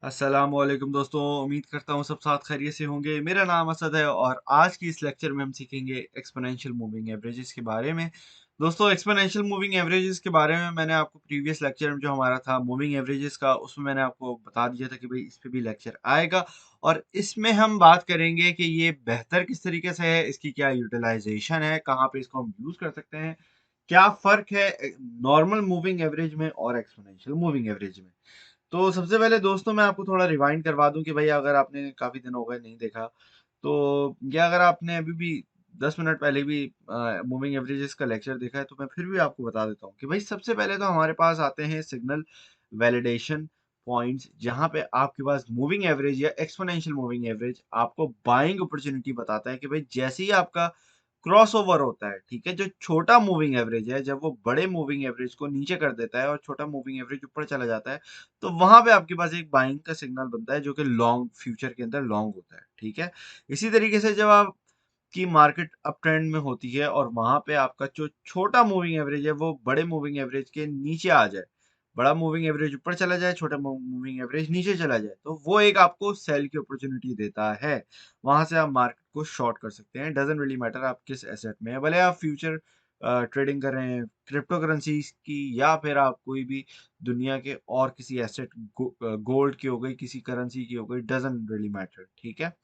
अस्सलामुअलैकुम दोस्तों, उम्मीद करता हूँ सब साथ खैरियत से होंगे। मेरा नाम असद है और आज की इस लेक्चर में हम सीखेंगे एक्सपोनेंशियल मूविंग एवरेजेस के बारे में। दोस्तों, एक्सपोनेंशियल मूविंग एवरेजेस के बारे में मैंने आपको प्रीवियस लेक्चर में जो हमारा था मूविंग एवरेजेस का, उसमें मैंने आपको बता दिया था कि भाई इस पे भी लेक्चर आएगा और इसमें हम बात करेंगे कि ये बेहतर किस तरीके से है, इसकी क्या यूटिलाइजेशन है, कहाँ पे इसको हम यूज कर सकते हैं, क्या फ़र्क है नॉर्मल मूविंग एवरेज में और एक्स्पोनेंशियल मूविंग एवरेज में। तो सबसे पहले दोस्तों मैं आपको थोड़ा रिवाइंड करवा दूं कि भाई अगर आपने काफ़ी दिन हो गए नहीं देखा, तो या अगर आपने अभी भी 10 मिनट पहले भी मूविंग एवरेजेस का लेक्चर देखा है, तो मैं फिर भी आपको बता देता हूँ कि भाई सबसे पहले तो हमारे पास आते हैं सिग्नल वैलिडेशन पॉइंट्स, जहाँ पे आपके पास मूविंग एवरेज या एक्स्पोनेंशियल मूविंग एवरेज आपको बाइंग अपॉर्चुनिटी बताता है कि भाई जैसे ही आपका क्रॉसओवर होता है, ठीक है, जो छोटा मूविंग एवरेज है जब वो बड़े मूविंग एवरेज को नीचे कर देता है और छोटा मूविंग एवरेज ऊपर चला जाता है, तो वहां पे आपके पास एक बाइंग का सिग्नल बनता है जो कि लॉन्ग फ्यूचर के अंदर लॉन्ग होता है। ठीक है, इसी तरीके से जब आप की मार्केट अप ट्रेंड में होती है और वहां पे आपका जो छोटा मूविंग एवरेज है वो बड़े मूविंग एवरेज के नीचे आ जाए, बड़ा मूविंग एवरेज ऊपर चला जाए, छोटा मूविंग एवरेज नीचे चला जाए, तो वो एक आपको सेल की अपॉर्चुनिटी देता है। वहां से आप मार्केट को शॉर्ट कर सकते हैं। डजेंट रियली मैटर आप किस एसेट में है, भले आप फ्यूचर ट्रेडिंग कर रहे हैं क्रिप्टो करेंसीज की, या फिर आप कोई भी दुनिया के और किसी एसेट, गोल्ड की हो गई, किसी करेंसी की हो गई, डजेंट रियली मैटर। ठीक है,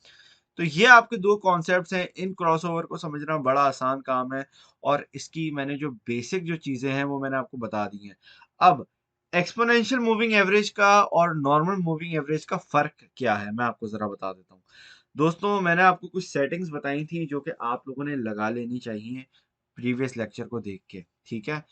तो ये आपके दो कॉन्सेप्ट्स हैं। इन क्रॉसओवर को समझना बड़ा आसान काम है और इसकी मैंने जो बेसिक जो चीजें हैं वो मैंने आपको बता दी हैं। अब एक्सपोनेंशियल मूविंग एवरेज का और नॉर्मल मूविंग एवरेज का फर्क क्या है, मैं आपको जरा बता देता हूँ। दोस्तों, मैंने आपको कुछ सेटिंग्स बताई थी जो कि आप लोगों ने लगा लेनी चाहिए प्रीवियस लेक्चर को देख के। ठीक है,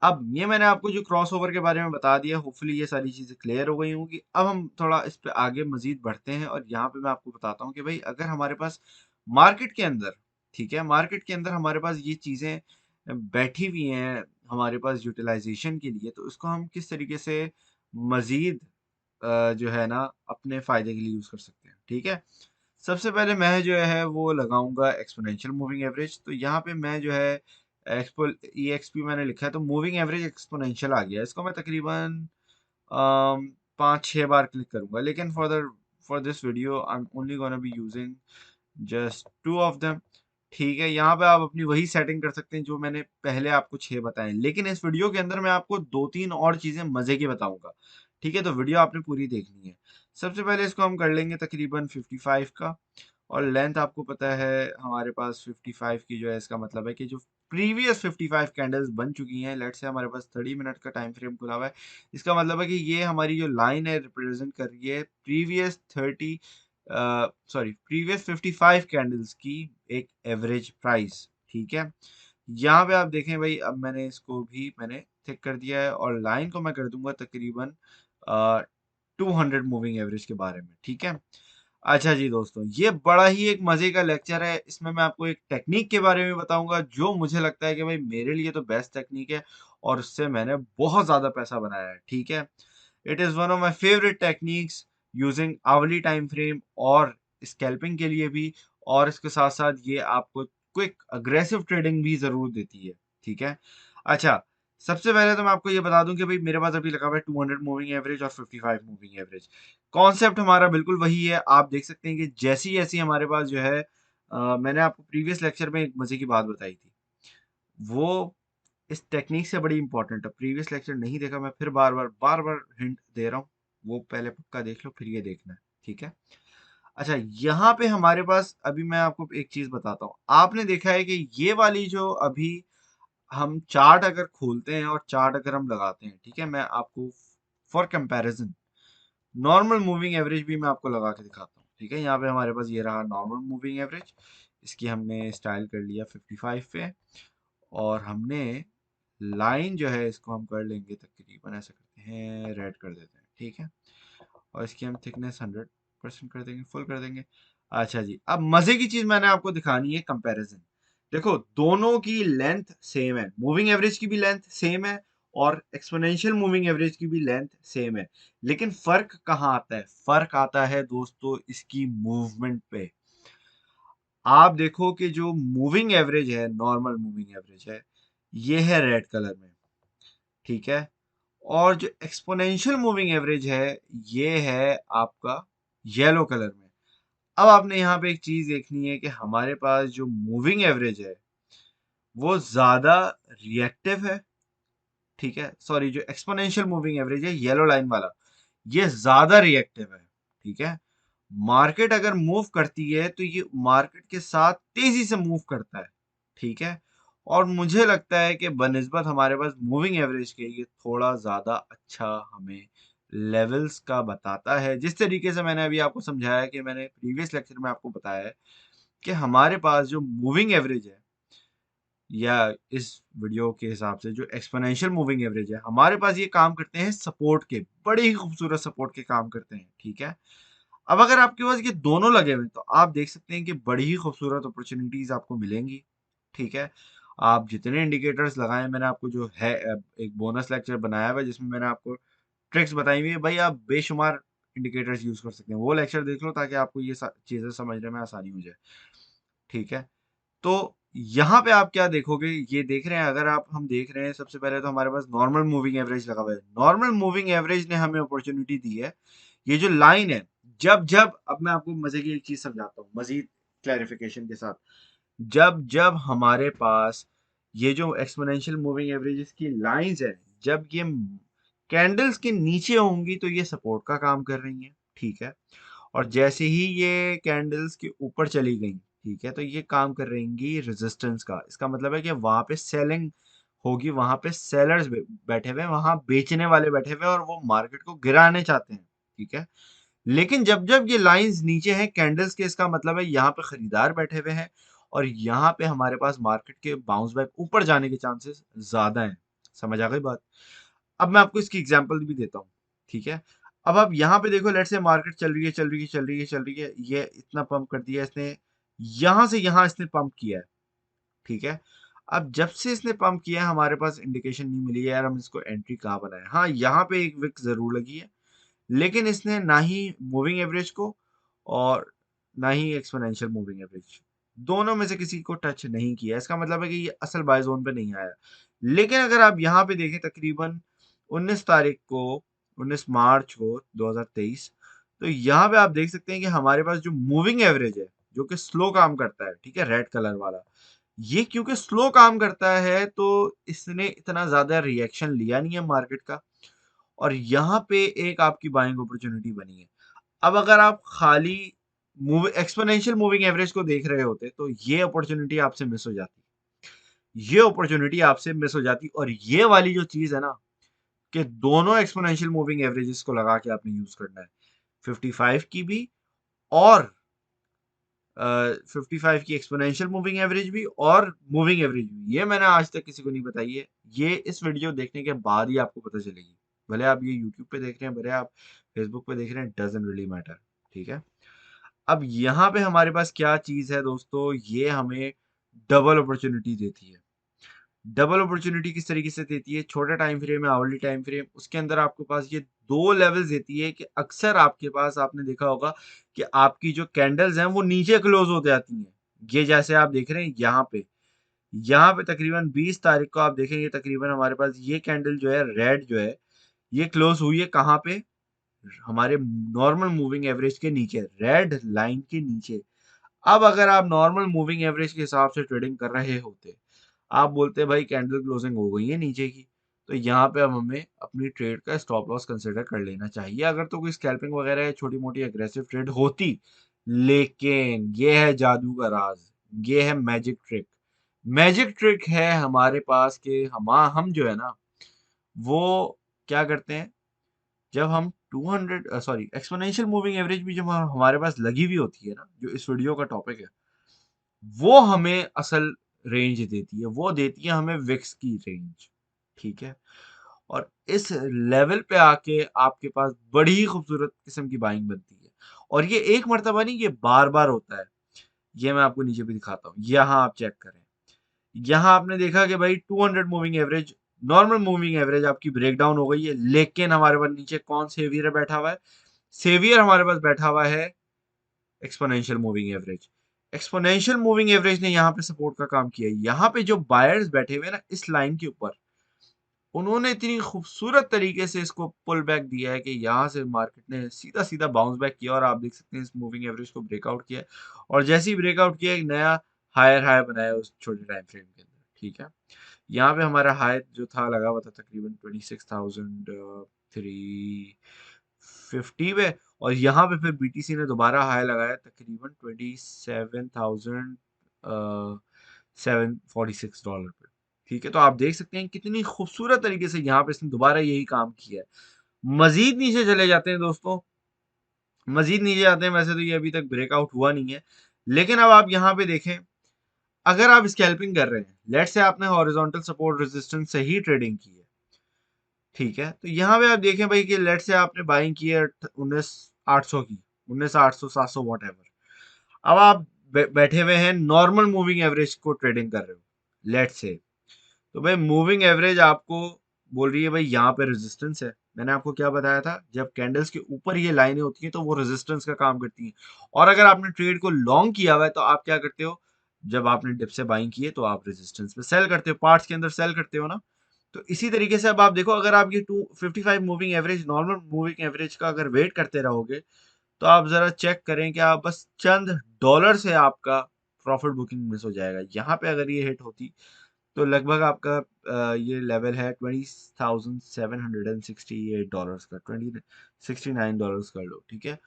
अब ये मैंने आपको जो क्रॉसओवर के बारे में बता दिया, होपफुली ये सारी चीजें क्लियर हो गई होंगी। अब हम थोड़ा इस पे आगे मजीद बढ़ते हैं और यहाँ पे मैं आपको बताता हूँ कि भाई अगर हमारे पास मार्केट के अंदर, ठीक है, मार्केट के अंदर हमारे पास ये चीजें बैठी हुई हैं हमारे पास यूटिलाइजेशन के लिए, तो इसको हम किस तरीके से मजीद जो है ना अपने फायदे के लिए यूज कर सकते हैं। ठीक है, सबसे पहले मैं जो है वो लगाऊंगा एक्सपोनेंशियल मूविंग एवरेज। तो यहाँ पे मैं जो है एक्सपो ई एक्स पी मैंने लिखा है, तो मूविंग एवरेज एक्सपोनेंशियल आ गया। इसको मैं तकरीबन 5-6 बार क्लिक करूंगा, लेकिन for this video I am only gonna be using just 2 of them. ठीक है, यहाँ पे आप अपनी वही सेटिंग कर सकते हैं जो मैंने पहले आपको 6 बताए, लेकिन इस वीडियो के अंदर मैं आपको 2-3 और चीजें मजे की बताऊंगा। ठीक है, तो वीडियो आपने पूरी देखनी है। सबसे पहले इसको हम कर लेंगे तकरीबन 55 का, और लेंथ आपको पता है हमारे पास 55 की जो है, इसका मतलब है कि जो प्रीवियस 55 कैंडल्स बन चुकी हैं, लेट्स से हमारे पास 30 मिनट का टाइम फ्रेम खुला हुआ है, इसका मतलब है कि ये हमारी जो लाइन है रिप्रेजेंट कर रही है प्रीवियस 55 कैंडल्स की एक एवरेज प्राइस। ठीक है, यहाँ पे आप देखें भाई, अब मैंने इसको भी मैंने थिक कर दिया है और लाइन को मैं कर दूंगा तकरीबन 200 मूविंग एवरेज के बारे में। ठीक है, अच्छा जी दोस्तों, ये बड़ा ही एक मजे का लेक्चर है। इसमें मैं आपको एक टेक्निक के बारे में बताऊंगा जो मुझे लगता है कि भाई मेरे लिए तो बेस्ट टेक्निक है और उससे मैंने बहुत ज्यादा पैसा बनाया है। ठीक है, it is one of my favourite techniques using hourly time frame और स्कैल्पिंग के लिए भी, और इसके साथ साथ ये आपको क्विक अग्रेसिव ट्रेडिंग भी जरूर देती है। ठीक है, अच्छा, सबसे पहले तो मैं आपको ये बता दूं कि भाई मेरे पास अभी लगा हुआ है 200 मूविंग एवरेज और 55 मूविंग एवरेज। कॉन्सेप्ट हमारा बिल्कुल वही है। आप देख सकते हैं कि जैसी जैसी हमारे पास जो है मैंने आपको प्रीवियस लेक्चर में एक मजे की बात बताई थी, वो इस टेक्निक से बड़ी इंपॉर्टेंट है। प्रीवियस लेक्चर नहीं देखा, मैं फिर बार बार हिंट दे रहा हूँ, वो पहले पक्का देख लो फिर ये देखना है। ठीक है, अच्छा, यहाँ पे हमारे पास अभी मैं आपको एक चीज बताता हूँ। आपने देखा है कि ये वाली जो अभी हम चार्ट अगर खोलते हैं और चार्ट अगर हम लगाते हैं, ठीक है, मैं आपको for comparison normal moving average भी मैं आपको लगा के दिखाता हूँ। ठीक है, यहाँ पे हमारे पास ये रहा नॉर्मल मूविंग एवरेज, इसकी हमने स्टाइल कर लिया 55 पे, और हमने लाइन जो है इसको हम कर लेंगे तकरीबन ऐसा करते हैं, रेड कर देते हैं। ठीक है, और इसकी हम थिकनेस 100% कर देंगे, फुल कर देंगे। अच्छा जी, अब मजे की चीज मैंने आपको दिखानी है, कंपैरिजन। देखो, दोनों की लेंथ सेम है, मूविंग एवरेज की भी लेंथ सेम है और एक्सपोनेंशियल मूविंग एवरेज की भी लेंथ सेम है, लेकिन फर्क कहाँ आता है? फर्क आता है दोस्तों इसकी मूवमेंट पे। आप देखो कि जो मूविंग एवरेज है, नॉर्मल मूविंग एवरेज है, ये है रेड कलर में। ठीक है, और जो एक्सपोनेंशियल मूविंग एवरेज है ये है आपका येलो कलर में। अब आपने यहाँ पे एक चीज देखनी है कि हमारे पास जो मूविंग एवरेज है वो ज्यादा रिएक्टिव है, ठीक है, सॉरी, जो एक्सपोनेंशियल मूविंग एवरेज है येलो लाइन वाला ये ज्यादा रिएक्टिव है, ठीक है। मार्केट अगर मूव करती है तो ये मार्केट के साथ तेजी से मूव करता है, ठीक है। और मुझे लगता है कि बनिस्बत हमारे पास मूविंग एवरेज के ये थोड़ा ज्यादा अच्छा हमें लेवल्स का बताता है। जिस तरीके से मैंने अभी आपको समझाया कि मैंने प्रीवियस लेक्चर में आपको बताया है कि हमारे पास जो मूविंग एवरेज है या इस वीडियो के हिसाब से जो एक्सपोनेंशियल मूविंग एवरेज है हमारे पास ये काम करते हैं सपोर्ट के, बड़े ही खूबसूरत सपोर्ट के काम करते हैं, ठीक है। अब अगर आपके पास ये दोनों लगे हुए हैं तो आप देख सकते हैं कि बड़ी ही खूबसूरत अपॉर्चुनिटीज आपको मिलेंगी, ठीक है। आप जितने इंडिकेटर्स लगाएं, मैंने आपको जो है एक बोनस लेक्चर बनाया हुआ है जिसमें मैंने आपको ट्रिक्स बताई हुई है, भाई आप बेशुमार इंडिकेटर्स यूज कर सकते हैं, वो लेक्चर देख लो ताकि आपको ये चीजें समझने में आसानी हो जाए, ठीक है। तो यहाँ पे आप क्या देखोगे, ये देख रहे हैं, अगर आप हम देख रहे हैं सबसे पहले तो हमारे पास नॉर्मल मूविंग एवरेज लगा हुआ है। नॉर्मल मूविंग एवरेज ने हमें अपॉर्चुनिटी दी है, ये जो लाइन है, जब जब अब मैं आपको मजे की एक चीज समझाता हूँ मजीद क्लैरिफिकेशन के साथ। जब जब हमारे पास ये जो एक्सपोनेंशियल मूविंग एवरेजेस की लाइंस है, जब ये कैंडल्स के नीचे होंगी तो ये सपोर्ट का काम कर रही हैं, ठीक है। और जैसे ही ये कैंडल्स के ऊपर चली गई, ठीक है, तो ये काम कर रहेंगी रेजिस्टेंस का। इसका मतलब है कि वहां पे सेलिंग होगी, वहां पे सेलर्स बैठे हुए हैं, वहां बेचने वाले बैठे हुए हैं और वो मार्केट को गिराने चाहते हैं, ठीक है। लेकिन जब जब ये लाइंस नीचे हैं कैंडल्स के, इसका मतलब है यहाँ पे खरीदार बैठे हुए हैं और यहाँ पे हमारे पास मार्केट के बाउंस बैक ऊपर जाने के चांसेस ज्यादा हैं। समझ आ गई बात? अब मैं आपको इसकी एग्जांपल भी देता हूँ, ठीक है। अब आप यहाँ पे देखो, लेट्स से मार्केट चल रही है चल रही है चल रही है चल रही है, ये इतना पंप कर दिया इसने, यहाँ से यहाँ इसने पंप किया है, ठीक है। अब जब से इसने पंप किया है हमारे पास इंडिकेशन नहीं मिली है यार हम इसको एंट्री कहाँ बनाए। हाँ, यहाँ पे एक विक जरूर लगी है, लेकिन इसने ना ही मूविंग एवरेज को और ना ही एक्सपोनेंशियल मूविंग एवरेज, दोनों में से किसी को टच नहीं किया। इसका मतलब है कि ये असल बाय जोन पे नहीं आया। लेकिन अगर आप यहाँ पे देखें तकरीबन 19 तारीख को, 19 मार्च को 2023, तो यहाँ पे आप देख सकते हैं कि हमारे पास जो मूविंग एवरेज है जो कि स्लो काम करता है, ठीक है, रेड कलर वाला, ये क्योंकि स्लो काम करता है तो इसने इतना ज्यादा रिएक्शन लिया नहीं है मार्केट का, और यहाँ पे एक आपकी बाइंग अपॉर्चुनिटी बनी है। अब अगर आप खाली एक्सपोनेंशियल मूविंग एवरेज को देख रहे होते तो ये अपॉर्चुनिटी आपसे मिस हो जाती, ये अपॉर्चुनिटी आपसे मिस हो जाती। और ये वाली जो चीज है ना कि दोनों एक्सपोनेंशियल मूविंग एवरेजेस को लगा के आपने यूज करना है, 55 की भी और 55 की एक्सपोनेंशियल मूविंग एवरेज भी और मूविंग एवरेज भी, ये मैंने आज तक किसी को नहीं बताई है। ये इस वीडियो देखने के बाद ही आपको पता चलेगी। भले आप ये यूट्यूब पे देख रहे हैं, भले आप फेसबुक पे देख रहे हैं, डजंट रियली मैटर, ठीक है। अब यहाँ पे हमारे पास क्या चीज है दोस्तों, ये हमें डबल अपॉर्चुनिटी देती है। डबल अपॉर्चुनिटी किस तरीके से देती है, छोटा टाइम फ्रेम है, आवरली टाइम फ्रेम, उसके अंदर आपके पास ये दो लेवल्स देती है कि अक्सर आपके पास आपने देखा होगा कि आपकी जो कैंडल्स हैं वो नीचे क्लोज हो जाती हैं। ये जैसे आप देख रहे हैं यहाँ पे तकरीबन 20 तारीख को आप देखेंगे तकरीबन हमारे पास ये कैंडल जो है रेड जो है ये क्लोज हुई है कहाँ पे, हमारे नॉर्मल मूविंग एवरेज के नीचे, रेड लाइन के नीचे। अब अगर आप नॉर्मल मूविंग एवरेज के हिसाब से ट्रेडिंग कर रहे होते, आप बोलते भाई कैंडल क्लोजिंग हो गई है नीचे की, तो यहाँ पे अब हमें अपनी ट्रेड का स्टॉप लॉस कंसिडर कर लेना चाहिए अगर तो कोई स्कैल्पिंग वगैरह या छोटी मोटी अग्रेसिव ट्रेड होती। लेकिन ये है जादू का राज, ये है मैजिक ट्रिक। मैजिक ट्रिक है हमारे पास कि हम जो है ना वो क्या करते हैं, जब हम 200 सॉरी एक्सपोनेंशियल मूविंग एवरेज भी जब हमारे पास लगी हुई होती है ना, जो इस वीडियो का टॉपिक है, वो हमें असल रेंज देती है, वो देती है हमें विक्स की रेंज, ठीक है। और इस लेवल पे आके आपके पास बड़ी ही खूबसूरत किस्म की बाइंग बनती है। और ये एक मर्तबा नहीं, ये बार बार होता है। ये मैं आपको नीचे भी दिखाता हूँ, यहाँ आप चेक करें। यहाँ आपने देखा कि भाई 200 moving average, normal moving average आपकी ब्रेक डाउन हो गई है, लेकिन हमारे पास नीचे कौन सेवियर बैठा हुआ है, सेवियर हमारे पास बैठा हुआ है exponential moving average. Exponential moving average ने यहाँ पे सपोर्ट का काम किया है। यहाँ पे जो बायर्स बैठे हुए हैं ना इस लाइन के ऊपर, उन्होंने इतनी खूबसूरत तरीके से इसको पुल बैक दिया है कि यहाँ से मार्केट ने सीधा सीधा बाउंस बैक किया और आप देख सकते हैं इस मूविंग एवरेज को ब्रेकआउट किया है और जैसे ही ब्रेकआउट किया एक नया हायर हाई बनाया उस छोटे टाइम फ्रेम के अंदर। ठीक है, यहाँ पे हमारा हाई जो था लगा हुआ था तकरीबन 26,350 पे और यहाँ पे फिर बीटीसी ने दोबारा हाई लगाया तकरीबन 27,746 डॉलर पे। ठीक है, तो आप देख सकते हैं कितनी खूबसूरत तरीके से यहाँ पे इसने दोबारा यही काम किया है। मजीद नीचे चले जाते हैं दोस्तों, मजीद नीचे जाते हैं, वैसे तो ये अभी तक ब्रेकआउट हुआ नहीं है, लेकिन अब आप यहाँ पे देखें, अगर आप स्कैल्पिंग कर रहे हैं, लेट से आपने हॉरिजॉन्टल सपोर्ट रेजिस्टेंस से ही ट्रेडिंग की है, ठीक है, तो यहाँ पे आप देखें भाई कि लेट से आपने बाइंग की है 19,800 की, 19,800 700 वॉट एवर। अब आप बैठे हुए हैं नॉर्मल मूविंग एवरेज को ट्रेडिंग कर रहे हो लेट से, तो भाई मूविंग एवरेज आपको बोल रही है भाई यहाँ पे रेजिस्टेंस है। मैंने आपको क्या बताया था, जब कैंडल्स के ऊपर ये लाइनें होती हैं तो वो रेजिस्टेंस का काम करती हैं, और अगर आपने ट्रेड को लॉन्ग किया हुआ है तो आप क्या करते हो, जब आपने डिप से बाइंग की है तो आप रेजिस्टेंस पे सेल करते हो, पार्ट्स के अंदर सेल करते हो ना। तो इसी तरीके से अब आप देखो, अगर आप ये 255 moving average normal moving average का अगर वेट करते रहोगे तो आप जरा चेक करें कि आप बस चंद डॉलर से आपका प्रॉफिट बुकिंग मिस हो जाएगा। यहाँ पे अगर ये हिट होती तो लगभग आपका ये लेवल है $20,768 का, 2069 कर लो। ठीक है,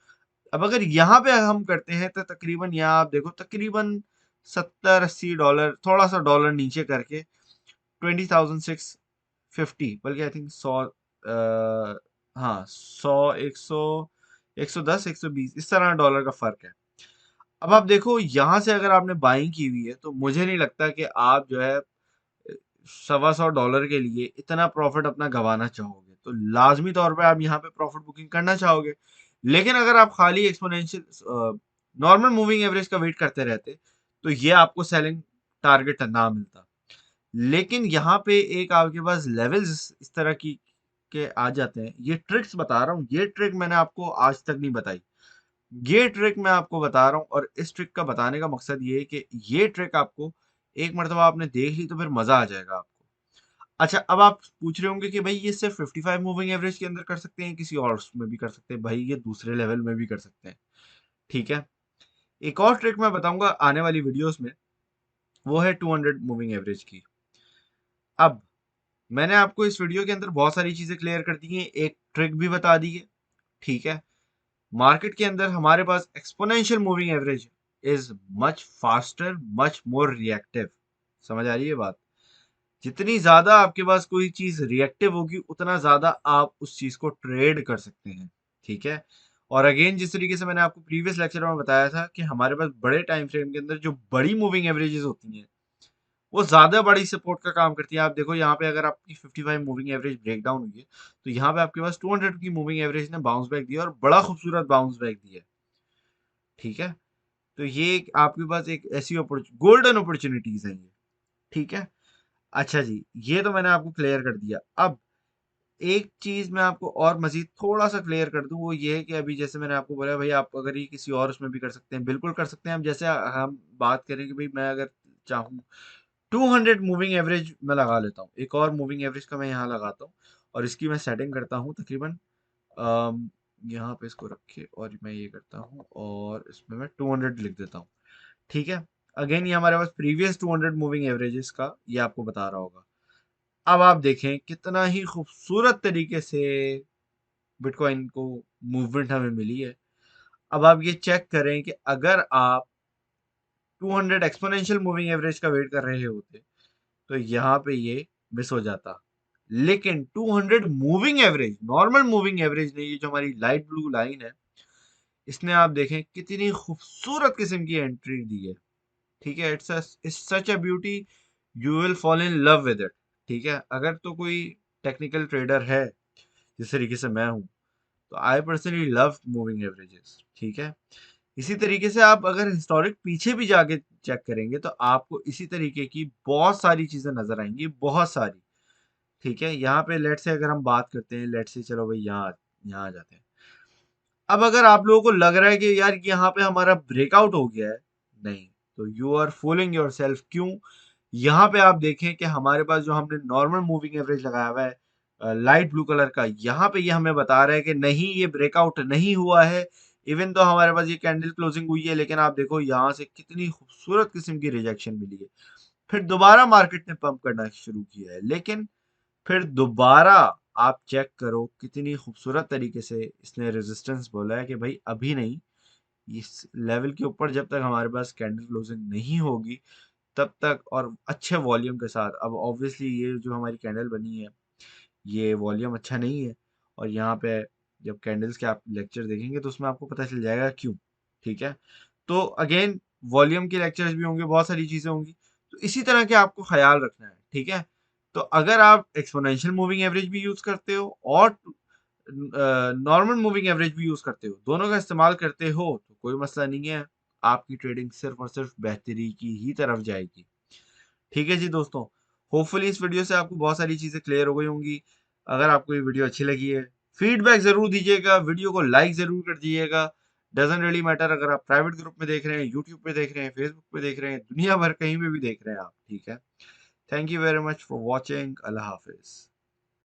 अब अगर यहाँ पे हम करते हैं तो तकरीबन यहाँ आप देखो तकरीबन 70-80 डॉलर, थोड़ा सा डॉलर नीचे करके 20,650, बल्कि आई थिंक 100, हाँ 100, 100, 110, 120 इस तरह डॉलर का फर्क है। अब आप देखो यहाँ से अगर आपने बाइंग की हुई है तो मुझे नहीं लगता कि आप जो है $125 के लिए इतना प्रॉफिट अपना गंवाना चाहोगे, तो लाजमी तौर पे आप यहाँ पे प्रॉफिट बुकिंग करना चाहोगे। लेकिन अगर आप खाली एक्सपोनेंशियल नॉर्मल मूविंग एवरेज का वेट करते रहते तो ये आपको सेलिंग टारगेट ना मिलता। लेकिन यहाँ पे एक आपके पास लेवल्स इस तरह की के आ जाते हैं, ये ट्रिक्स बता रहा हूँ, ये ट्रिक मैंने आपको आज तक नहीं बताई, ये ट्रिक मैं आपको बता रहा हूँ और इस ट्रिक का बताने का मकसद ये है कि ये ट्रिक आपको एक मरतबा आपने देख ली तो फिर मजा आ जाएगा आपको। अच्छा, अब आप पूछ रहे होंगे कि भाई ये सिर्फ 55 मूविंग एवरेज के अंदर कर सकते हैं, किसी और में भी कर सकते हैं? भाई ये दूसरे लेवल में भी कर सकते हैं। ठीक है, एक और ट्रिक मैं बताऊंगा आने वाली वीडियोस में, वो है 200 मूविंग एवरेज की। अब मैंने आपको इस वीडियो के अंदर बहुत सारी चीजें क्लियर कर दी हैं, एक ट्रिक भी बता दी है। ठीक है, मार्केट के अंदर हमारे पास exponential moving average is much faster, much more reactive. समझ आ रही है बात? जितनी ज्यादा आपके पास कोई चीज रिएक्टिव होगी उतना ज्यादा आप उस चीज को ट्रेड कर सकते हैं। ठीक है, और अगेन जिस तरीके से मैंने आपको प्रीवियस लेक्चर में बताया था कि हमारे पास बड़े टाइम फ्रेम के अंदर जो बड़ी मूविंग एवरेजेस होती हैं वो ज्यादा बड़ी सपोर्ट का काम करती है। आप देखो यहाँ पे अगर आपकी 55 मूविंग एवरेज ब्रेक डाउन हुई है तो यहाँ पे आपके पास 200 की मूविंग एवरेज ने बाउंस बैक दिया और बड़ा खूबसूरत बाउंस बैक दिया। ठीक है, तो ये आपके पास एक ऐसी गोल्डन अपॉर्चुनिटीज है ये। ठीक है, अच्छा जी, ये तो मैंने आपको क्लियर कर दिया। अब एक चीज मैं आपको और मजीद थोड़ा सा क्लियर कर दूं, वो ये है कि अभी जैसे मैंने आपको बोला भाई आप अगर ये किसी और उसमें भी कर सकते हैं, बिल्कुल कर सकते हैं। हम जैसे हम बात करें कि भाई मैं अगर चाहूँ 200 मूविंग एवरेज मैं लगा लेता हूँ, एक और मूविंग एवरेज का मैं यहाँ लगाता हूँ और इसकी मैं सेटिंग करता हूँ तकरीबन यहाँ पे इसको रखे और मैं ये करता हूँ और इसमें मैं 200 लिख देता हूँ। ठीक है, अगेन ये हमारे पास प्रीवियस 200 मूविंग एवरेजेस का ये आपको बता रहा होगा। अब आप देखें कितना ही खूबसूरत तरीके से बिटकॉइन को मूवमेंट हमें मिली है। अब आप ये चेक करें कि अगर आप 200 एक्सपोनेंशियल मूविंग एवरेज का वेट कर रहे होते तो यहाँ पे ये मिस हो जाता, लेकिन 200 moving average, normal moving average ने, ये जो हमारी लाइट ब्लू लाइन है, इसने आप देखें कितनी खूबसूरत किस्म की एंट्री दी है। ठीक है, it's such a beauty, you will fall in love with it. ठीक है, अगर तो कोई टेक्निकल ट्रेडर है जिस तरीके से मैं हूँ तो I personally love moving averages. ठीक है, इसी तरीके से आप अगर हिस्टोरिक पीछे भी जाके चेक करेंगे तो आपको इसी तरीके की बहुत सारी चीजें नजर आएंगी, बहुत सारी। ठीक है, यहाँ पे लेट से अगर हम बात करते हैं, लेट से चलो भाई यहाँ यहाँ आ जाते हैं। अब अगर आप लोगों को लग रहा है कि यार यहाँ पे हमारा ब्रेकआउट हो गया है, नहीं, तो you are fooling yourself. क्यों? यहाँ पे आप देखें कि हमारे पास जो हमने नॉर्मल मूविंग एवरेज लगाया हुआ है लाइट ब्लू कलर का, यहाँ पे ये हमें बता रहा है कि नहीं, ये ब्रेकआउट नहीं हुआ है। इवन तो हमारे पास ये कैंडल क्लोजिंग हुई है, लेकिन आप देखो यहाँ से कितनी खूबसूरत किस्म की रिजेक्शन मिली है। फिर दोबारा मार्केट ने पंप करना शुरू किया है, लेकिन फिर दोबारा आप चेक करो कितनी खूबसूरत तरीके से इसने रेजिस्टेंस बोला है कि भाई अभी नहीं, इस लेवल के ऊपर जब तक हमारे पास कैंडल क्लोजिंग नहीं होगी तब तक, और अच्छे वॉल्यूम के साथ। अब ऑब्वियसली ये जो हमारी कैंडल बनी है, ये वॉल्यूम अच्छा नहीं है, और यहाँ पे जब कैंडल्स के आप लेक्चर देखेंगे तो उसमें आपको पता चल जाएगा क्यों। ठीक है, तो अगेन वॉल्यूम के लेक्चर्स भी होंगे, बहुत सारी चीजें होंगी, तो इसी तरह के आपको ख्याल रखना है। ठीक है, तो अगर आप एक्सपोनेंशियल मूविंग एवरेज भी यूज करते हो और नॉर्मल मूविंग एवरेज भी यूज करते हो, दोनों का इस्तेमाल करते हो, तो कोई मसला नहीं है, आपकी ट्रेडिंग सिर्फ और सिर्फ बेहतरी की ही तरफ जाएगी। ठीक है जी दोस्तों, होपफुली इस वीडियो से आपको बहुत सारी चीज़ें क्लियर हो गई होंगी। अगर आपको ये वीडियो अच्छी लगी है, फीडबैक ज़रूर दीजिएगा, वीडियो को लाइक ज़रूर कर दीजिएगा। डजेंट रियली मैटर अगर आप प्राइवेट ग्रुप में देख रहे हैं, यूट्यूब पे देख रहे हैं, फेसबुक पे देख रहे हैं, दुनिया भर कहीं पे भी देख रहे हैं आप। ठीक है, thank you very much for watching. अल्लाह हाफिज़।